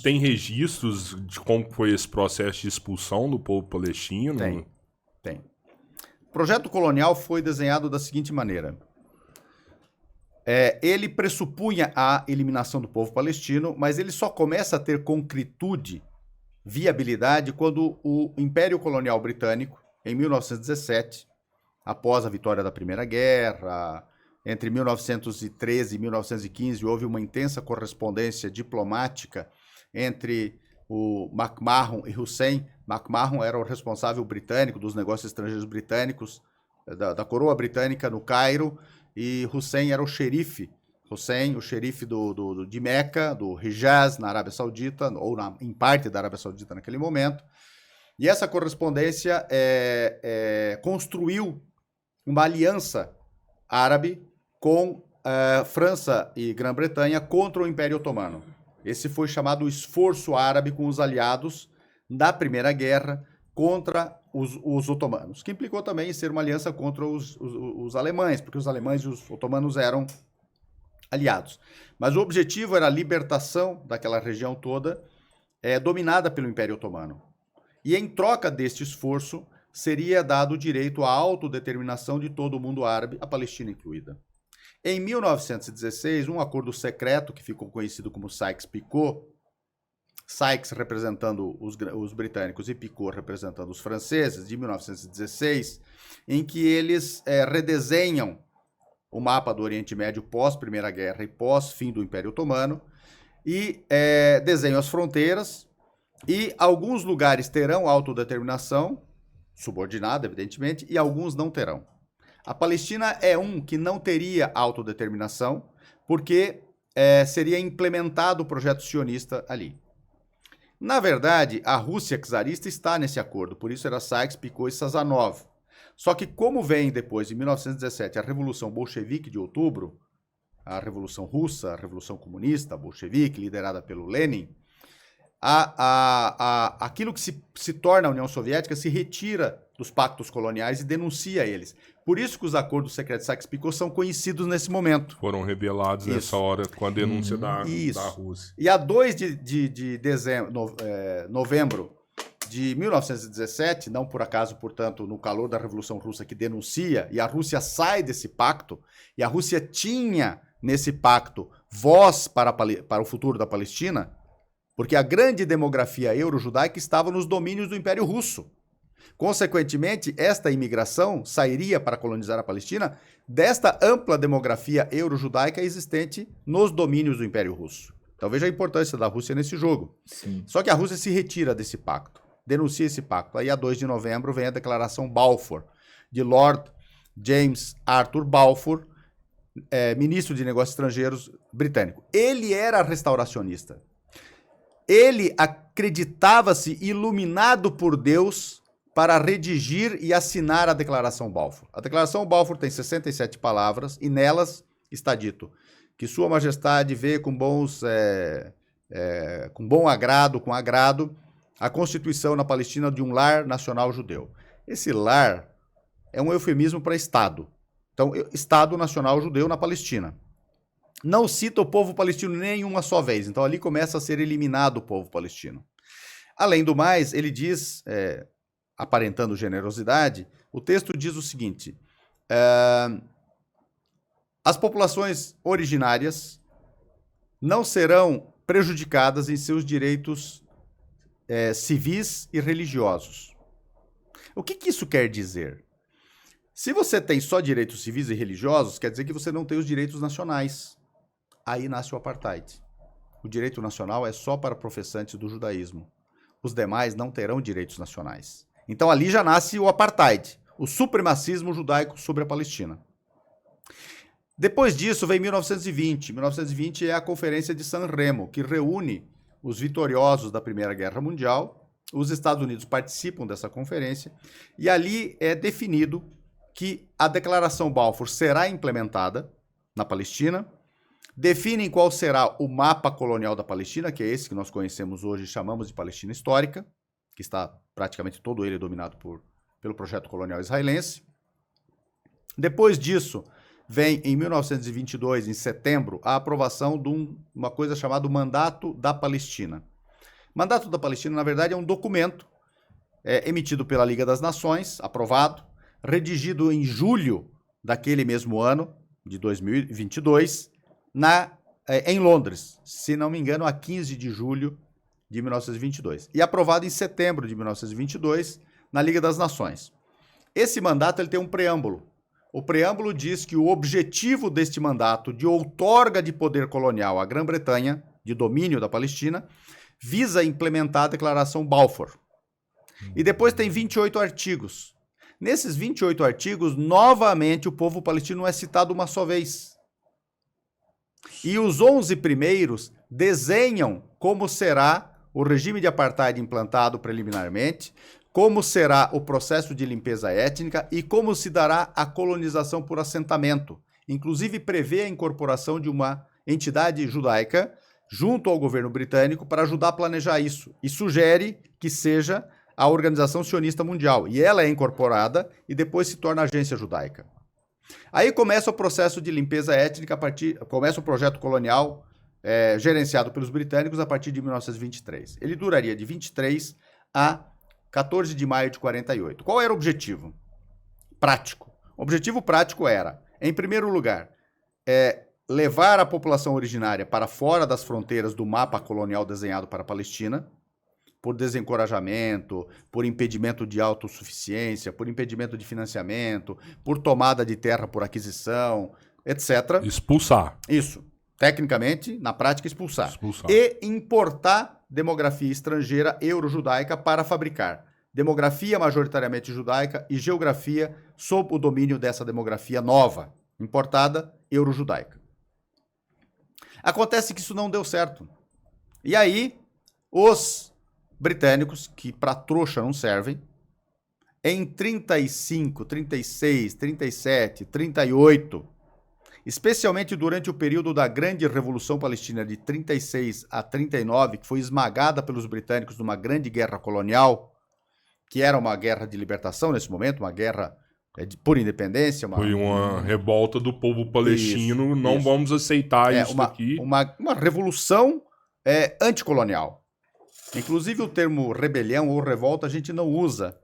tem registros de como foi esse processo de expulsão do povo palestino? Tem. O projeto colonial foi desenhado da seguinte maneira. Ele pressupunha a eliminação do povo palestino, mas ele só começa a ter concretude, viabilidade, quando o Império Colonial Britânico, em 1917, após a vitória da Primeira Guerra, entre 1913 e 1915, houve uma intensa correspondência diplomática entre o McMahon e Hussein. McMahon era o responsável britânico dos negócios estrangeiros britânicos, da coroa britânica no Cairo, e Hussein era o xerife. Hussein, o xerife de Meca, do Hijaz, na Arábia Saudita, ou em parte da Arábia Saudita naquele momento. E essa correspondência construiu uma aliança árabe com França e Grã-Bretanha contra o Império Otomano. Esse foi chamado o esforço árabe com os aliados da Primeira Guerra contra os otomanos, que implicou também em ser uma aliança contra os alemães, porque os alemães e os otomanos eram aliados. Mas o objetivo era a libertação daquela região toda, dominada pelo Império Otomano. E em troca deste esforço, seria dado o direito à autodeterminação de todo o mundo árabe, a Palestina incluída. Em 1916, um acordo secreto, que ficou conhecido como Sykes-Picot, Sykes representando os britânicos e Picot representando os franceses, de 1916, em que eles redesenham o mapa do Oriente Médio pós-Primeira Guerra e pós-fim do Império Otomano, e desenham as fronteiras, e alguns lugares terão autodeterminação, subordinada, evidentemente, e alguns não terão. A Palestina é um que não teria autodeterminação, porque seria implementado o projeto sionista ali. Na verdade, a Rússia czarista está nesse acordo, por isso era Sykes, Picot e Sazonov. Só que como vem depois, em 1917, a Revolução Bolchevique de Outubro, a Revolução Russa, a Revolução Comunista, bolchevique, liderada pelo Lenin, aquilo que se torna a União Soviética se retira dos pactos coloniais e denuncia eles. Por isso que os acordos secretos de Sykes-Picot são conhecidos nesse momento. Foram revelados nessa hora com a denúncia da Rússia. E a 2 de novembro de 1917, não por acaso, portanto, no calor da Revolução Russa que denuncia, e a Rússia sai desse pacto, e a Rússia tinha nesse pacto voz para o futuro da Palestina, porque a grande demografia euro-judaica estava nos domínios do Império Russo. Consequentemente, esta imigração sairia para colonizar a Palestina desta ampla demografia euro-judaica existente nos domínios do Império Russo. Então veja a importância da Rússia nesse jogo. Sim. Só que a Rússia se retira desse pacto, denuncia esse pacto. Aí a 2 de novembro vem a Declaração Balfour, de Lord James Arthur Balfour, ministro de Negócios Estrangeiros britânico. Ele era restauracionista. Ele acreditava-se iluminado por Deus para redigir e assinar a Declaração Balfour. A Declaração Balfour tem 67 palavras e nelas está dito que Sua Majestade vê com bom agrado, a constituição na Palestina de um lar nacional judeu. Esse lar é um eufemismo para Estado. Então, Estado Nacional Judeu na Palestina. Não cita o povo palestino nem uma só vez. Então, ali começa a ser eliminado o povo palestino. Além do mais, ele diz, aparentando generosidade, o texto diz o seguinte: as populações originárias não serão prejudicadas em seus direitos civis e religiosos. O que isso quer dizer? Se você tem só direitos civis e religiosos, quer dizer que você não tem os direitos nacionais. Aí nasce o apartheid. O direito nacional é só para professantes do judaísmo. Os demais não terão direitos nacionais. Então ali já nasce o apartheid, o supremacismo judaico sobre a Palestina. Depois disso vem 1920. 1920 é a Conferência de San Remo, que reúne os vitoriosos da Primeira Guerra Mundial. Os Estados Unidos participam dessa conferência e ali é definido que a Declaração Balfour será implementada na Palestina. Definem qual será o mapa colonial da Palestina, que é esse que nós conhecemos hoje e chamamos de Palestina Histórica, que está praticamente todo ele dominado pelo projeto colonial israelense. Depois disso, vem em 1922, em setembro, a aprovação de uma coisa chamada Mandato da Palestina. Mandato da Palestina, na verdade, é um documento emitido pela Liga das Nações, aprovado, redigido em julho daquele mesmo ano, de 2022, em Londres, se não me engano, a 15 de julho de 1922. E aprovado em setembro de 1922 na Liga das Nações. Esse mandato ele tem um preâmbulo. O preâmbulo diz que o objetivo deste mandato de outorga de poder colonial à Grã-Bretanha, de domínio da Palestina, visa implementar a Declaração Balfour. E depois tem 28 artigos. Nesses 28 artigos, novamente, o povo palestino é citado uma só vez. E os 11 primeiros desenham como será o regime de apartheid implantado preliminarmente, como será o processo de limpeza étnica e como se dará a colonização por assentamento. Inclusive prevê a incorporação de uma entidade judaica junto ao governo britânico para ajudar a planejar isso. E sugere que seja a Organização Sionista Mundial. E ela é incorporada e depois se torna agência judaica. Aí começa o processo de limpeza étnica, começa o projeto colonial gerenciado pelos britânicos a partir de 1923. Ele duraria de 23 a 14 de maio de 48. Qual era o objetivo? Prático. O objetivo prático era, em primeiro lugar, levar a população originária para fora das fronteiras do mapa colonial desenhado para a Palestina, por desencorajamento, por impedimento de autossuficiência, por impedimento de financiamento, por tomada de terra por aquisição, etc. Expulsar. Isso. Tecnicamente, na prática, expulsar. Expulsar. E importar demografia estrangeira euro-judaica para fabricar demografia majoritariamente judaica e geografia sob o domínio dessa demografia nova, importada euro-judaica. Acontece que isso não deu certo. E aí, os britânicos, que para trouxa não servem, em 35, 36, 37, 38, especialmente durante o período da Grande Revolução Palestina de 36 a 39, que foi esmagada pelos britânicos numa grande guerra colonial, que era uma guerra de libertação nesse momento, uma guerra por independência. Foi uma revolta do povo palestino, isso, não isso. Vamos aceitar isso daqui. Uma revolução anticolonial. Inclusive o termo rebelião ou revolta a gente não usa,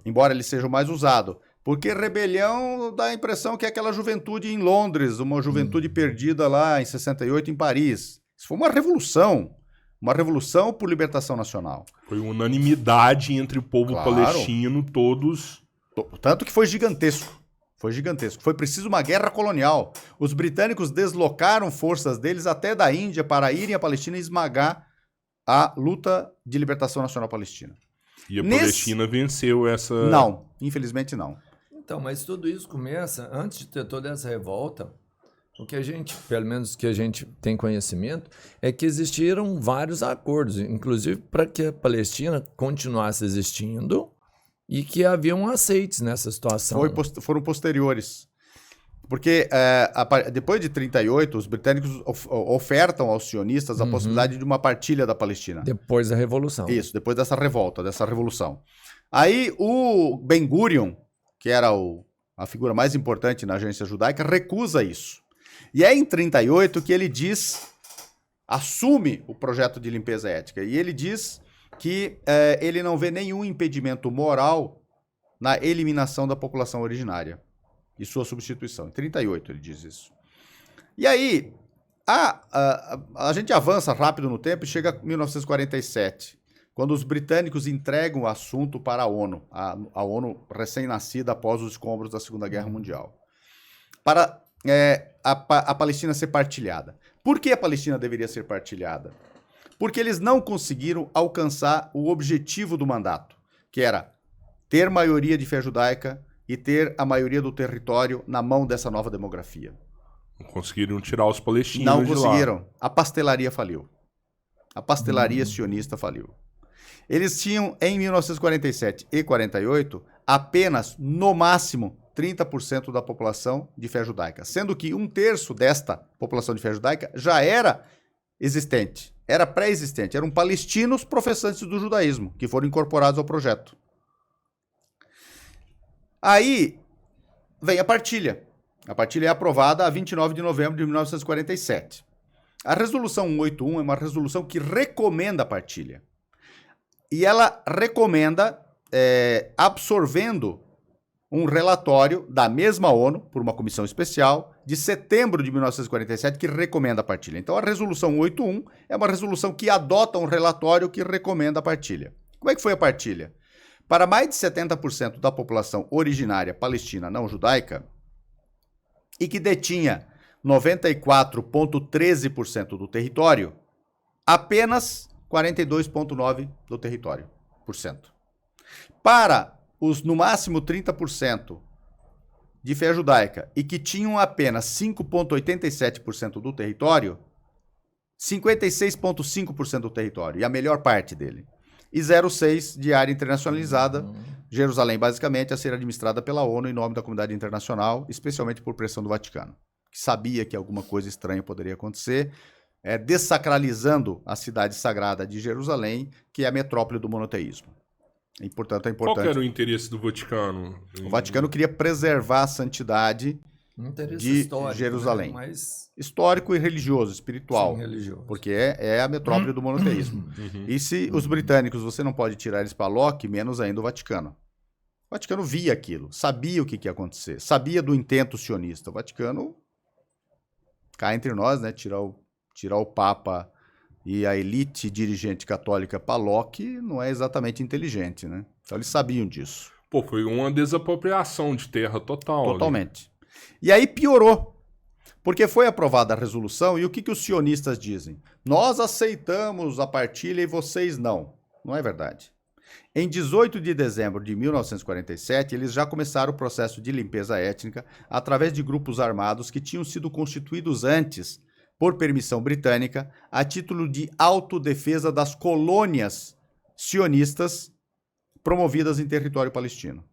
embora ele seja o mais usado. Porque rebelião dá a impressão que é aquela juventude em Londres, uma juventude perdida lá em 68 em Paris. Isso foi uma revolução por libertação nacional. Foi unanimidade entre o povo palestino, todos. Tanto que foi gigantesco. Foi gigantesco. Foi preciso uma guerra colonial. Os britânicos deslocaram forças deles até da Índia para irem à Palestina e esmagar a luta de libertação nacional palestina. E a Palestina venceu essa... Não, infelizmente não. Então, mas tudo isso começa, antes de ter toda essa revolta, o que a gente, pelo menos que a gente tem conhecimento, é que existiram vários acordos, inclusive para que a Palestina continuasse existindo e que haviam aceites nessa situação. Foram posteriores. Porque depois de 38, os britânicos ofertam aos sionistas a possibilidade de uma partilha da Palestina. Depois da Revolução. Isso, depois dessa revolta, dessa revolução. Aí o Ben Gurion, que era a figura mais importante na agência judaica, recusa isso. E é em 38 que ele assume o projeto de limpeza étnica. E ele diz que ele não vê nenhum impedimento moral na eliminação da população originária e sua substituição. Em 38 ele diz isso. E aí, a gente avança rápido no tempo e chega a 1947, quando os britânicos entregam o assunto para a ONU, a ONU recém-nascida após os escombros da Segunda Guerra Mundial, para a Palestina ser partilhada. Por que a Palestina deveria ser partilhada? Porque eles não conseguiram alcançar o objetivo do mandato, que era ter maioria de fé judaica e ter a maioria do território na mão dessa nova demografia. Não conseguiram tirar os palestinos Não de conseguiram. lá. A pastelaria faliu. A pastelaria sionista faliu. Eles tinham, em 1947 e 48, apenas, no máximo, 30% da população de fé judaica, sendo que 1/3 desta população de fé judaica já era existente, era pré-existente, eram palestinos professantes do judaísmo, que foram incorporados ao projeto. Aí vem a partilha. A partilha é aprovada a 29 de novembro de 1947. A resolução 181 é uma resolução que recomenda a partilha. E ela recomenda, absorvendo um relatório da mesma ONU, por uma comissão especial, de setembro de 1947, que recomenda a partilha. Então, a Resolução 81 é uma resolução que adota um relatório que recomenda a partilha. Como é que foi a partilha? Para mais de 70% da população originária palestina não judaica, e que detinha 94,13% do território, apenas 42,9% do território. Para os, no máximo, 30% de fé judaica e que tinham apenas 5,87% do território, 56,5% do território, e a melhor parte dele. E 0,6% de área internacionalizada, Jerusalém, basicamente, a ser administrada pela ONU em nome da comunidade internacional, especialmente por pressão do Vaticano, que sabia que alguma coisa estranha poderia acontecer, dessacralizando a cidade sagrada de Jerusalém, que é a metrópole do monoteísmo. E, portanto, é importante. Qual que era o interesse do Vaticano? O Vaticano queria preservar a santidade de Jerusalém. Né? Mas... histórico e religioso, espiritual. Sim, religioso. Porque é a metrópole do monoteísmo. E se os britânicos, você não pode tirar eles para Locke, menos ainda o Vaticano. O Vaticano via aquilo, sabia o que ia acontecer, sabia do intento sionista. O Vaticano, cá entre nós, né, tirar o Papa e a elite dirigente católica para Locke não é exatamente inteligente, né? Então eles sabiam disso. Pô, foi uma desapropriação de terra total. Totalmente. Ali. E aí piorou, porque foi aprovada a resolução e o que os sionistas dizem? Nós aceitamos a partilha e vocês não. Não é verdade. Em 18 de dezembro de 1947, eles já começaram o processo de limpeza étnica através de grupos armados que tinham sido constituídos antes, por permissão britânica, a título de autodefesa das colônias sionistas promovidas em território palestino.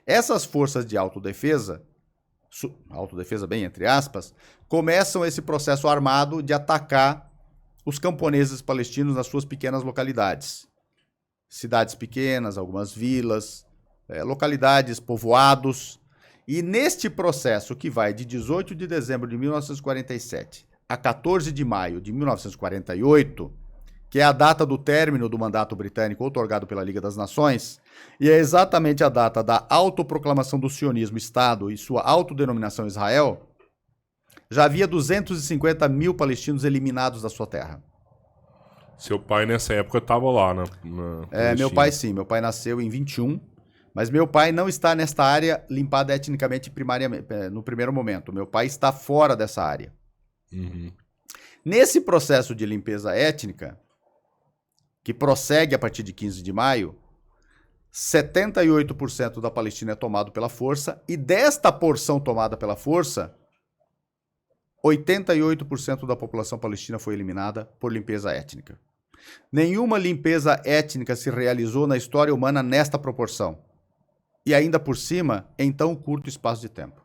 Essas forças de autodefesa bem entre aspas, começam esse processo armado de atacar os camponeses palestinos nas suas pequenas localidades. Cidades pequenas, algumas vilas, localidades, povoados. E neste processo que vai de 18 de dezembro de 1947 a 14 de maio de 1948, que é a data do término do mandato britânico outorgado pela Liga das Nações, e é exatamente a data da autoproclamação do sionismo Estado e sua autodenominação Israel, já havia 250 mil palestinos eliminados da sua terra. Seu pai nessa época estava lá, né? Meu pai sim, meu pai nasceu em 21, mas meu pai não está nesta área limpada etnicamente primariamente, no primeiro momento. Meu pai está fora dessa área. Uhum. Nesse processo de limpeza étnica, que prossegue a partir de 15 de maio, 78% da Palestina é tomado pela força, e desta porção tomada pela força, 88% da população palestina foi eliminada por limpeza étnica. Nenhuma limpeza étnica se realizou na história humana nesta proporção. E ainda por cima, em tão curto espaço de tempo.